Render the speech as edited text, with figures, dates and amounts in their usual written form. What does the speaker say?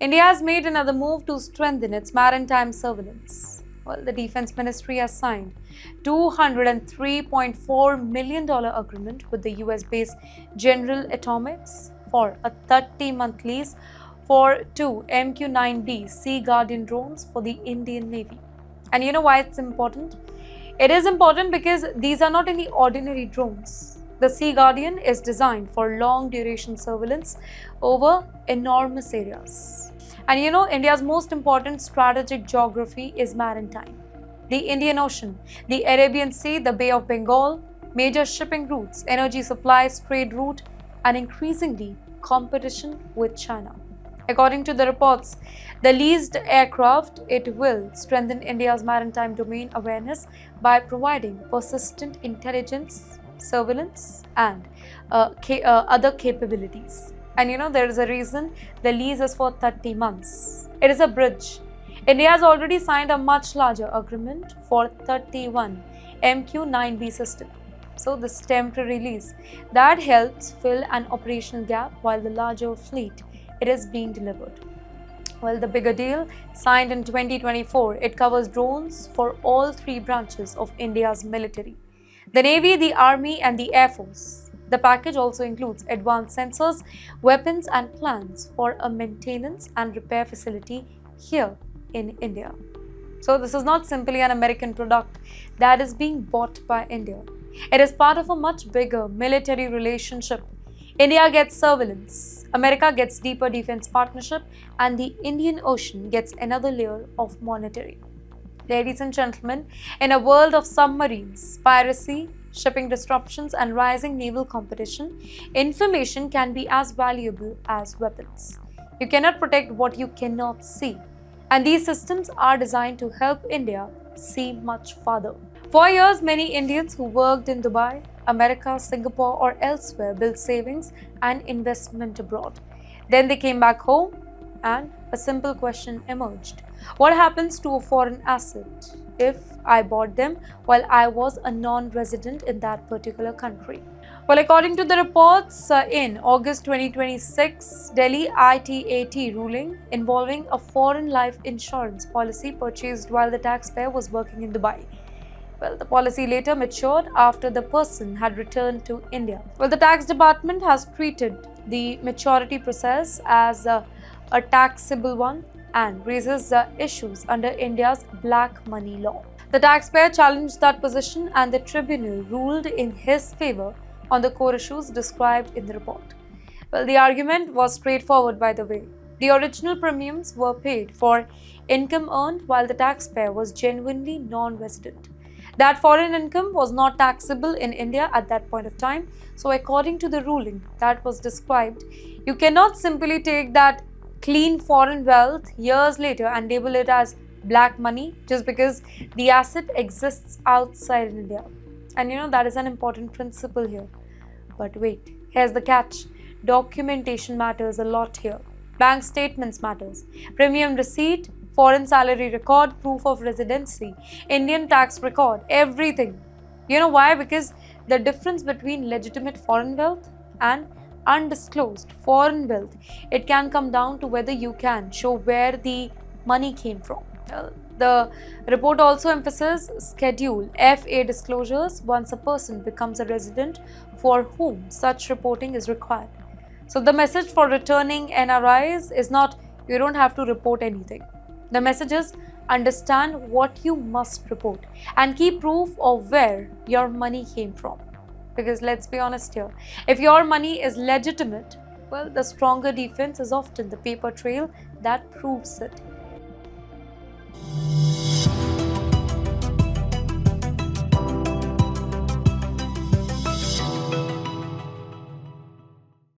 India has made another move to strengthen its maritime surveillance. Well, the Defense Ministry has signed $203.4 million agreement with the US-based General Atomics for a 30-month lease for two MQ-9B Sea Guardian drones for the Indian Navy. And you know why it's important? It is important because these are not any ordinary drones. The Sea Guardian is designed for long duration surveillance over enormous areas. And you know, India's most important strategic geography is maritime. The Indian Ocean, the Arabian Sea, the Bay of Bengal, major shipping routes, energy supplies, trade route, and increasingly competition with China. According to the reports, the leased aircraft, it will strengthen India's maritime domain awareness by providing persistent intelligence, surveillance, and other capabilities. And you know, there is a reason the lease is for 30 months. It is a bridge. India has already signed a much larger agreement for 31 MQ-9B system. So this temporary lease that helps fill an operational gap while the larger fleet it is being delivered. Well, the bigger deal signed in 2024, it covers drones for all three branches of India's military: the Navy, the Army, and the Air Force. The package also includes advanced sensors, weapons, and plans for a maintenance and repair facility here in India. So this is not simply an American product that is being bought by India. It is part of a much bigger military relationship. India gets surveillance, America gets deeper defense partnership, and the Indian Ocean gets another layer of monitoring. Ladies and gentlemen, in a world of submarines, piracy, shipping disruptions, and rising naval competition, information can be as valuable as weapons. You cannot protect what you cannot see. And these systems are designed to help India see much farther. For years, many Indians who worked in Dubai, America, Singapore, or elsewhere built savings and investment abroad. Then they came back home and a simple question emerged. What happens to a foreign asset if I bought them while I was a non-resident in that particular country? Well, according to the reports, in August 2026, Delhi ITAT ruling involving a foreign life insurance policy purchased while the taxpayer was working in Dubai. Well, the policy later matured after the person had returned to India. Well, the tax department has treated the maturity process as a taxable one and raises issues under India's black money law. The taxpayer challenged that position and the tribunal ruled in his favor on the core issues described in the report. Well, the argument was straightforward, by the way. The original premiums were paid for income earned while the taxpayer was genuinely non-resident. That foreign income was not taxable in India at that point of time. So according to the ruling that was described, you cannot simply take that clean foreign wealth years later and label it as black money just because the asset exists outside India. And you know, that is an important principle here. But wait, here's the catch. Documentation matters a lot here. Bank statements matters. Premium receipt, foreign salary record, proof of residency, Indian tax record, everything. You know why? Because the difference between legitimate foreign wealth and undisclosed foreign wealth, it can come down to whether you can show where the money came from. The report also emphasizes Schedule FA disclosures once a person becomes a resident for whom such reporting is required. So the message for returning NRIs is not you don't have to report anything. The message is understand what you must report and keep proof of where your money came from. Because let's be honest here, if your money is legitimate, well, the stronger defense is often the paper trail that proves it.